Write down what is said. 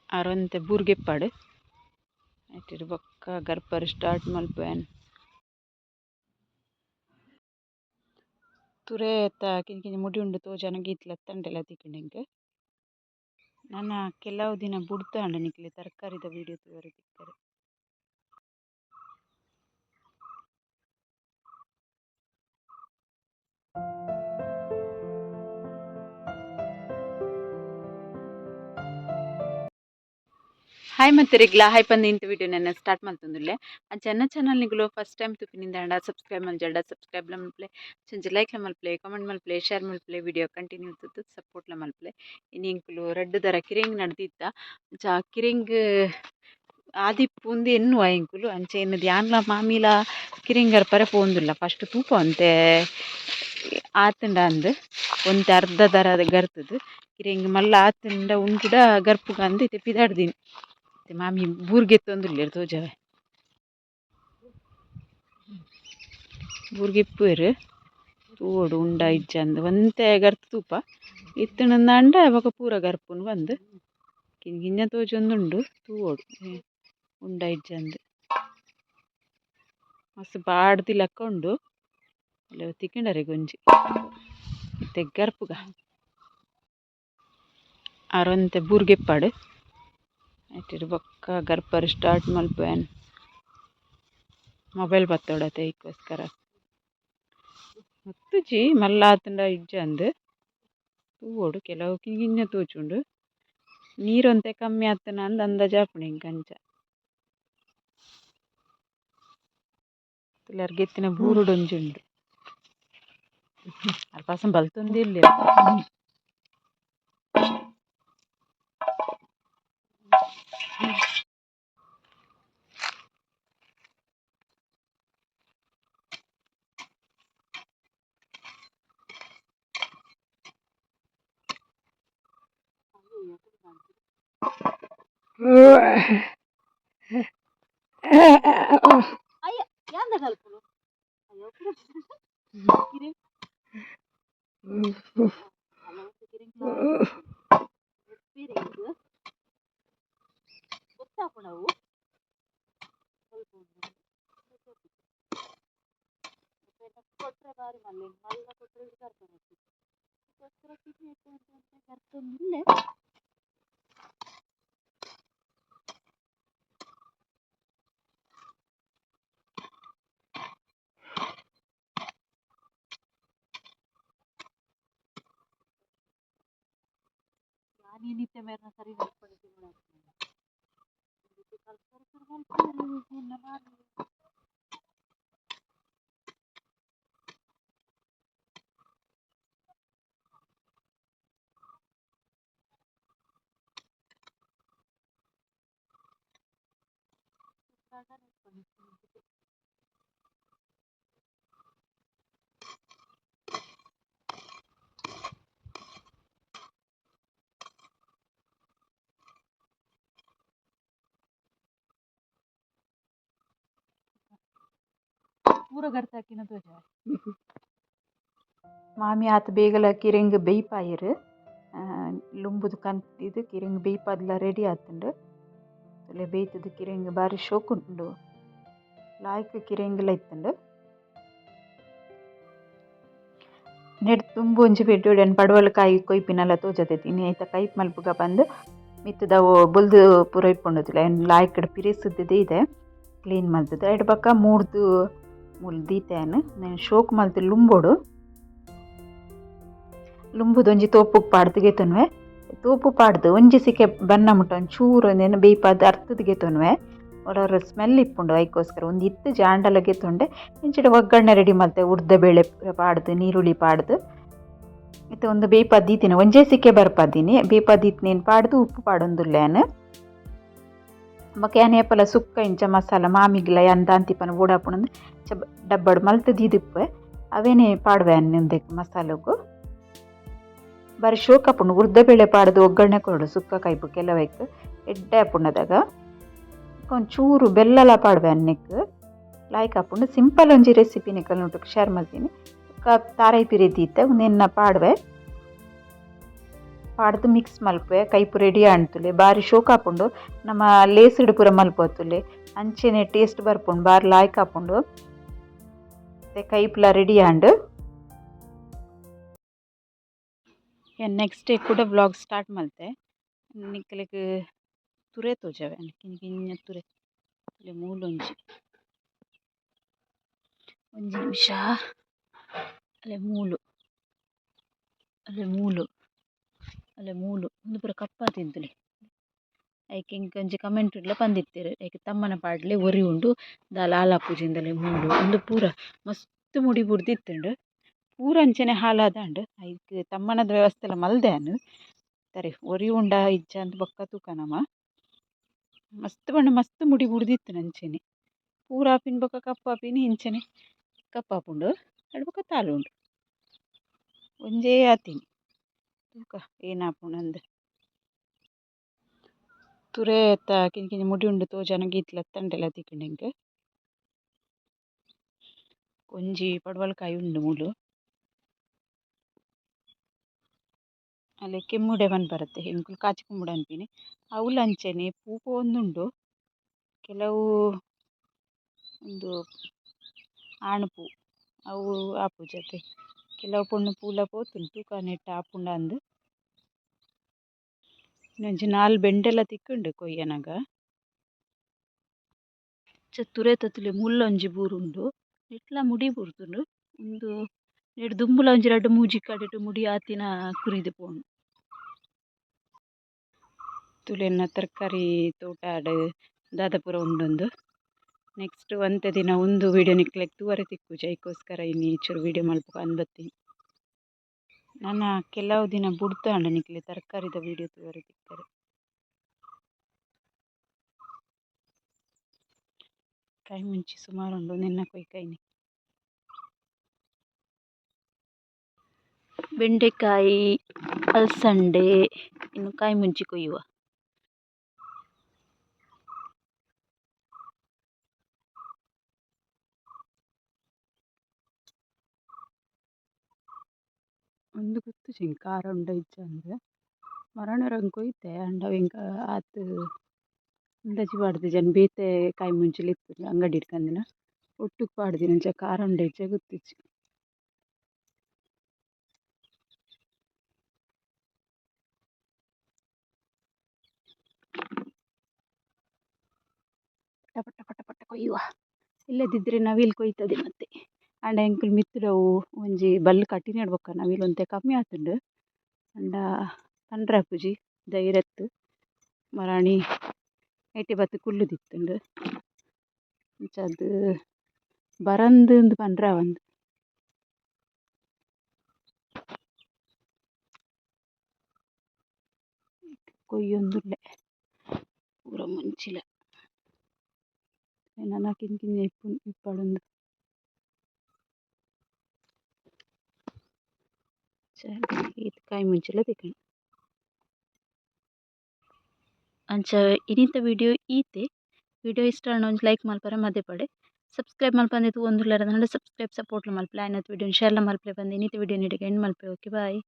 ಅರಂತೆ ಬೂರ್ಗೆಪ್ಪಾಡು ಐಟಿರ್ ಬೊಕ್ಕ ಗರ್ಪರ್ ಸ್ಟಾರ್ಟ್ ಮಲ್ಪುವೆನ್ ತುರೆ ಕಿಂಜ ಕಿಂಜ ಮುಡಿ ಉಂಡು ತೋಜಾನ ಗೀತ್ಲ ತಂಡೆಲ ತಿಕ್ಕಂಡೆಂಕ್ ನನ್ನ ಕೆಲವು ದಿನ ಬುಡ್ತಾಂಡ ನಿಕ್ಲೆ ತರಕಾರಿದ ವೀಡಿಯೋ ತೂವರೆ ತಿಕ್ಕರೆ. ಹಾಯ್ ಮತ್ತೆ ರೆಗ್ಲಾ ಹಾಯ್ ಪಂದು ಇಂತ ವಿಡಿಯೋ ನನ್ನ ಸ್ಟಾರ್ಟ್ ಮಾಡ್ತಂದುಲ್ಲೆ ಅಂಚ ಚಾನಲ್ ನಿಗುಲು ಫಸ್ಟ್ ಟೈಮ್ ತುಪ್ಪಿನಿಂದ ಸಬ್ಸ್ಕ್ರೈಬ್ ಮಲ್ಜಡ ಸಬ್ಸ್ಕ್ರೈಬ್ ಮಲ್ಪ್ಲೆ ಚಂಚ ಲೈಕ್ ಮಲ್ಪ್ಲೆ ಕಮೆಂಟ್ ಮಲ್ಪ್ಲೆ ಶೇರ್ ಮಲ್ಪ್ಲೆ ವಿಡಿಯೋ ಕಂಟಿನ್ಯೂ ಇರ್ತದೆ ಸಪೋರ್ಟ್ ಮಲ್ಪ್ಲೆ ಇನ್ನು ಇಂಕುಲು ರಡ್ಡು ದರ ಕಿರಿಂಗ್ ನಡೆದಿತ್ತ ಅಂಚ ಕಿರಿಂಗ್ ಆದಿ ಪೂಂದಿ ಎನ್ನುವ ಇಂಕುಲು ಅಂಚ ಎನ್ನದು ಯಾನ್ಲ ಮಾಮೀಲ ಕಿರಿಂಗರ್ ಪರ ಪೋಂದುಲ್ಲ ಫಸ್ಟ್ ತೂಪ ಅಂತೆ ಆತಂಡ ಅಂದು ಒಂತೆ ಅರ್ಧ ದರ ಗರ್ತದು ಕಿರಿಂಗ್ ಮಲ್ಲ ಆತಂಡ ಉಂಟುಡ ಗರ್ಪುಗ ಅಂದು ಇತ್ತೆ ಪಿದಾಡ್ದೀನಿ ಮಾಮಿ ಬೂರ್ಗೆ ತೊಂದುಲ್ಲೇರು ತೋಜವೆ ಬೂರ್ಗೆಪ್ಪುವೆರು ತೂವೋಡು ಉಂಡ ಇಜ್ಜಂದು ಒಂತೆ ಗರ್ತ್ ತೂಪ ಇತ್ತನಂದ ಅಂಡ ಅವಾಗ ಪೂರ ಗರ್ಪುನು ಬಂದು ಗಿಂಜ ತೋಜೊಂದುಂಡು ತೂವೋಡು ಉಂಡ ಇಜ್ಜಂದು ಮಸ್ತ್ ಬಾಡ್ದಿ ಲೆಕ್ಕ ಉಂಡು ಅಲ್ಲ ತಿಕ್ಕಂಡರೆ ಗೊಂಜಿ ಮತ್ತೆ ಗರ್ಪುಗ ಅರಂತೆ ಬೂರ್ಗೆಪ್ಪಾಡು ಐಟಿರ್ ಬೊಕ್ಕ ಗರ್ಪರ್ ಸ್ಟಾರ್ಟ್ ಮಲ್ಪುವೆನ್ ಮೊಬೈಲ್ ಬತ್ತೋಡತೆ ಈಗೋಸ್ಕರ ಮುತ್ತುಜಿ ಮಲ್ಲ ಆತಂಡ ಇಜ್ಜಂದು ತೂವೋಡು ಕೆಲವು ಕಿಂಗಿನ್ನ ತೋಜುಂಡು ನೀರೊಂತೆ ಕಮ್ಮಿ ಆತನ ಅಂದ ಅಂದಾಜಾಪುಂಡು ಇಂಕಂಚ ತುಲರ್ಗೆತ್ತಿನ ಬೂರುಡೊಂಜುಂಡು ಅಲ್ಪಾಸಂ ಬಲ್ತೊಂದಿಲ್ಲ ನಿತ್ಯ ಮೇರ್ನ ಸರಿ ಪೂರ ಗರ್ತಾಕಿನ ತೋಜ ಮಾಮಿ ಆತ ಬೇಗಲ ಕಿರಿಂಗ್ ಬೇಯ್ಪಾಯಿರು ಲುಂಬುದು ಕಂತಿದ್ದು ಕಿರಿಂಗ್ ಬೇಯ್ಪಾದ್ಲ ರೆಡಿ ಆತುಂಡು ಅಲ್ಲೇ ಬೇಯ್ತದ ಕಿರಿಂಗ್ ಬಾರಿ ಶೋಕ್ ಉಂಡು ಲಾಯ್ಕ್ ಕಿರಿಂಗ್ಲ ಇತ್ತುಂಡು ನೆಡ್ ತುಂಬು ಒಂಜಿ ಪೆಟ್ಟುಡೆನ್ ಪಡವಲ ಕಾಯಿ ಕೊಯ್ಪಿನಲ ತೋಜತೈತಿ ಇನ್ನು ಐತ ಕೈಪ್ ಮಲ್ಪುಗ ಬಂದು ಮಿತ್ತದವು ಬುಲ್ದು ಪೂರ ಇಪ್ಪುಂಡುದಿಲ್ಲ ಏನು ಲಾಯ್ಕಡ್ ಪಿರಿಸುದ್ದೇ ಇದೆ ಕ್ಲೀನ್ ಮಲ್ತದ ಎಡ್ ಬಕ್ಕ ಮೂಡ್ದು ಮುಲ್ ದೀತೆನು ನಾನು ಶೋಕ್ ಮಲ್ತು ಲುಂಬೋಡು ಲುಂಬುದೊಂಜಿ ತೋಪುಗ್ ಪಾಡ್ದಿಗೆ ತೊನ್ವೆ ತೋಪು ಪಾಡ್ದು ಒಂಜಿ ಸಿಕ್ಕೆ ಬನ್ನ ಮುಟ್ಟ ಒಂಚೂರು ಒಂದೇನು ಬೇಯ್ಪಾದ ಅರ್ಥದಿಗೆ ತೊನ್ವೆ ಒಡವ್ರ ಸ್ಮೆಲ್ ಇಪ್ಪುಂಡು ಅದಕ್ಕೋಸ್ಕರ ಒಂದು ಇತ್ತು ಜಾಂಡಲಗೆ ತೊಂಡೆ ಇಂಚಿಡ ಒಗ್ಗರಣೆ ರೆಡಿ ಮಲ್ತೆ ಉರ್ದಬೇಳೆ ಪಾಡ್ದು ನೀರುಳ್ಳಿ ಪಾಡ್ದು ಇತ್ತು ಒಂದು ಬೇಯ್ಪಾದೀತಿನ ಒಂಜೇ ಸಿಕ್ಕೆ ಬರ್ಪಾದೀನಿ ಬೇಯ್ಪಾದೀತಿನೇನು ಪಾಡ್ದು ಉಪ್ಪು ಪಾಡೊಂದುಲ್ಲೇನು ಬೊಕ ಏಪಲ ಸುಕ್ಕ ಇಂಚ ಮಸಾಲ ಮಾಮಿಗ್ಲ ಎಂದ ಅಂತಿಪನ ಓಡಾಪುಣಂದು ಡಬ್ಬಡು ಮಲ್ತು ದೀದಿಪ್ಪೆ ಅವೇನೇ ಪಾಡುವೆ ಅನ್ನೊಂದಕ್ಕೆ ಮಸಾಲೆಗೂ ಬಾರಿ ಶೋಕ ಪುಂಡು ಉರ್ದಬೇಳೆ ಪಾಡ್ದು ಒಗ್ಗರಣೆ ಕೊಡು ಸುಕ್ಕ ಕೈಪು ಕೆಲವೈಕ್ ಎಡ್ಡೆ ಪುಣ್ಣದಾಗ ಒಂಚೂರು ಬೆಲ್ಲಲ ಪಾಡುವೆ ಅನ್ನಕ್ಕೆ ಲಾಯ್ಕ್ ಹಾಪುಂಡು ಸಿಂಪಲ್ ಒಂಜಿ ರೆಸಿಪಿ ನಿಕಲ್ ನೋಟಕ್ಕೆ ಶೇರ್ ಮಾಡ್ತೀನಿ ತಾರೈ ಪಿರಿ ದೀತೆ ಒಂದೆನ್ನ ಪಾಡುವೆ ಪಾಡ್ದು ಮಿಕ್ಸ್ ಮಲ್ಪೆ ಕೈಪು ರೆಡಿ ಆಣ್ತುಲೆ ಬಾರಿ ಶೋಕ್ ಆಪುಂಡು ನಮ್ಮ ಲೇಸಿಡ್ ಪೂರ ಮಲ್ಪೊತ್ತುಲೆ ಅಂಚೆನೆ ಟೇಸ್ಟ್ ಬರ್ಪುಂಡು ಬಾರಿ ಲಾಯ್ಕ್ ಆಪುಂಡು ಕೈಪುಲ ರೆಡಿ ಆಂಡ್ ನೆಕ್ಸ್ಟ್ ಡೇ ಕೂಡ ವ್ಲಾಗ್ ಸ್ಟಾರ್ಟ್ ಮಲ್ತೆ ನಿಕ್ಕಲಿಗೆ ತುರೆ ತೋಜವೆ ಕಿಂಜ ತುರೆ ಮೂಲೊಂಜಿ ಒಂಜಿ ನಿಮಿಷ ಅಲ್ಲೇ ಮೂಲು ಒಂದು ಪೂರ ಕಪ್ಪ ತಿಂತುಲೆ ಐಕೆ ಇಂಕೊಂಜಿ ಕಮೆಂಟ್ ಇಡ್ಲ ಪಂದಿತ್ತೇರು ಐಕೆ ತಮ್ಮನ ಪಾಡ್ಲೆ ಒರಿ ಉಂಡು ದಾಲ ಆಲಾಪುಜಿಂದಲೆ ಮೂಲು ಒಂದು ಪೂರ ಮಸ್ತ್ ಮುಡಿ ಬುಡ್ದಿತ್ತುಂಡು ಪೂರ ಅಂಚನೆ ಹಾಲಾದಂಡು ಐಕೆ ತಮ್ಮನದ ವ್ಯವಸ್ಥೆ ಎಲ್ಲ ಮಲ್ದೆನು ತರೆ ಒರಿ ಉಂಡ ಇಜ್ಜ ಅಂತ ಬೊಕ್ಕ ತೂಕನಮ ಮಸ್ತ್ ಬಣ್ಣ ಮಸ್ತ್ ಮುಡಿ ಬುಡ್ದಿತ್ತು ಅಂಚೆನೆ ಪೂರ ಆಪಿನ ಬೊಕ್ಕ ಕಪ್ಪ ಆಪಿನ ಇಂಚನೆ ಕಪ್ಪಾಪುಂಡು ಅಡ್ ಬೊಕ್ಕ ತಾಲು ಉಂಡು ಒಂಜೇ ಆತೀನಿ ತೂಕ ಏನಾಪುಂಡು ತುರೆ ಕಿಂಜ ಮುಡಿ ಉಂಡು ತೋಜಾನ ಗೀತ್ಲ ತಂಡೆಲ್ಲ ತಿಕ್ಕಂಡು ಇಂಕ್ ಒಂಜಿ ಪಡವಲಕಾಯಿ ಉಂಡು ಮೂಲು ಅಲ್ಲೇ ಕೆಮ್ಮುಡೆ ಬಂದು ಬರುತ್ತೆ ಎಂಕುಲು ಕಾಚಿ ಕುಂಬುಡು ಅನ್ಪಿನಿ ಅವಳು ಅಂಚೆನೆ ಪೂಪ ಒಂದುಂಡು ಕೆಲವು ಒಂದು ಆಣಪು ಅವು ಆಪು ಜೊತೆ ಕೆಲವು ಪೊಣ್ಣು ಪೂಲ ಪೋತುಂಡು ತೂಕ ನೆಟ್ಟ ಆಪುಂಡ ಅಂದು ಇನ್ನೊಂಜಿ ನಾಲ್ ಬೆಂಡೆಲ್ಲ ತಿಕ್ಕುಂಡು ಕೊಯ್ಯನಗ ತುರೆ ತತ್ತುಲೆ ಮುಳ್ಳೊಂಜಿ ಬೂರುಂಡು ನೆಟ್ಲ ಮುಡಿ ಬುಡ್ತುಂಡು ಒಂದು ನೆಡ್ ದುಂಬುಲ ಒಂಜಿ ರಡ್ಡ್ ಮೂಜಿ ಕಡೆಟ್ ಮುಡಿ ಆತಿನ ಕುರಿದು ಪೋಂಡು ತುಲೆನ ತರಕಾರಿ ತೋಟ ಆಡ್ ದಾದ ಪೂರ ಉಂಡೊಂದು ನೆಕ್ಸ್ಟ್ ಒಂತೆ ದಿನ ಒಂದು ವೀಡಿಯೋ ನಿಕ್ಲೆಗ್ ತೂವರೆ ತಿಕ್ಕುಜಿ ಐಕೋಸ್ಕರ ಇನ್ನು ಚೂರು ವೀಡಿಯೋ ಮಲ್ಪುಗ ಅನ್ಬತ್ತಿ ನನ್ನ ಕೆಲವು ದಿನ ಬುಡ್ತಾಂಡ ನಿಕ್ಲೆ ತರಕಾರಿದ ವೀಡಿಯೋ ತೂವರೆ ತಿಕ್ಕರೆ ಕೈ ಮುಂಚಿ ಸುಮಾರು ಉಂಡು ನಿನ್ನ ಕೊಯ್ಕೈನಿ ಬೆಂಡೆಕಾಯಿ ಅಲಸಂಡೆ ಇನ್ನು ಕಾಯಿ ಮುಂಚಿ ಕೊಯ್ಯುವ ಒಂದು ಗೊತ್ತು ಚಿನ್ ಖಾರ ಉಂಡ ಇಜ್ಜ ಅಂದ್ರೆ ಮರಣರಂಗ್ ಕೊಯ್ತೆ ಅಂಡ ಇಂಕ ಆತು ಅಂದಾಜಿ ಪಾಡ್ದೆ ಜನ ಬೇತೆ ಕಾಯಿ ಮುಂಚಿಲಿ ಇತ್ತು ಅಂಗಡಿ ಇಟ್ಕಂದಿನ ಒಟ್ಟಿಗೆ ಪಾಡ್ದಿನ ಅಂಚ ಖಾರ ಉಂಡ ಇಜ್ಜ ಗೊತ್ತಿಜ್ಜಿ ಪಟ ಪಟ ಪಟ ಕೊಯ್ಯುವ ಇಲ್ಲದಿದ್ದರೆ ನವಿಲು ಕೊಯ್ತದೆ ಮತ್ತೆ ಅಂಡ ಎಂಕುಲು ಮಿತ್ತುಡವು ಒಂಜಿ ಬಲ್ಲು ಕಟ್ಟಿನ ಇಡ್ಬೊಕ್ಕ ನವಿಲು ಒಂತೆ ಕಮ್ಮಿ ಆತುಂಡು ಅಂಡ ಪಂಡ್ರೆ ಧೈರ್ಯತ್ತು ಮರಾಣಿ ಐಟೆ ಬತ್ತು ಕುಲ್ಲು ದಿತ್ತುಂಡು ಅಂಚದು ಬರಂದು ಪಂಡ್ರೆ ಒಂದು ಕೊಯ್ಯೊಂದುಲ್ಲೆ ಪೂರ ಮುಂಚಿಲ ನನ್ನ ಕಿಂಕಿಂಜ ಇಪ್ಪಡೊಂದು ಇದು ಕಾಯಿ ಮುಂಚಿಲ ತಿಕ್ಕಂಡು ಅಂಚ ಇನಿತ ವಿಡಿಯೋ ಈತೆ ವಿಡಿಯೋ ಇಷ್ಟ ಒಂದು ಲೈಕ್ ಮಲ್ಪರೆ ಮಧ್ಯೆ ಪಡೆ ಸಬ್ಸ್ಕ್ರೈಬ್ ಮಲ್ಪಂದಿತ್ತು ಒಂದುಲ್ಲರ ಸಬ್ಸ್ಕ್ರೈಬ್ ಸಪೋರ್ಟ್ ಮಲ್ಪಲೆ ಆಯ್ನತ್ ವಿಡಿಯೋ ಶೇರ್ ಮಲ್ಪಲೆ ಬಂದು ಇನಿತ ವಿಡಿಯೋ ನೀಡಿಗೆ ಎಂಡ್ ಮಲ್ಪೆ ಓಕೆ ಬಾಯ್.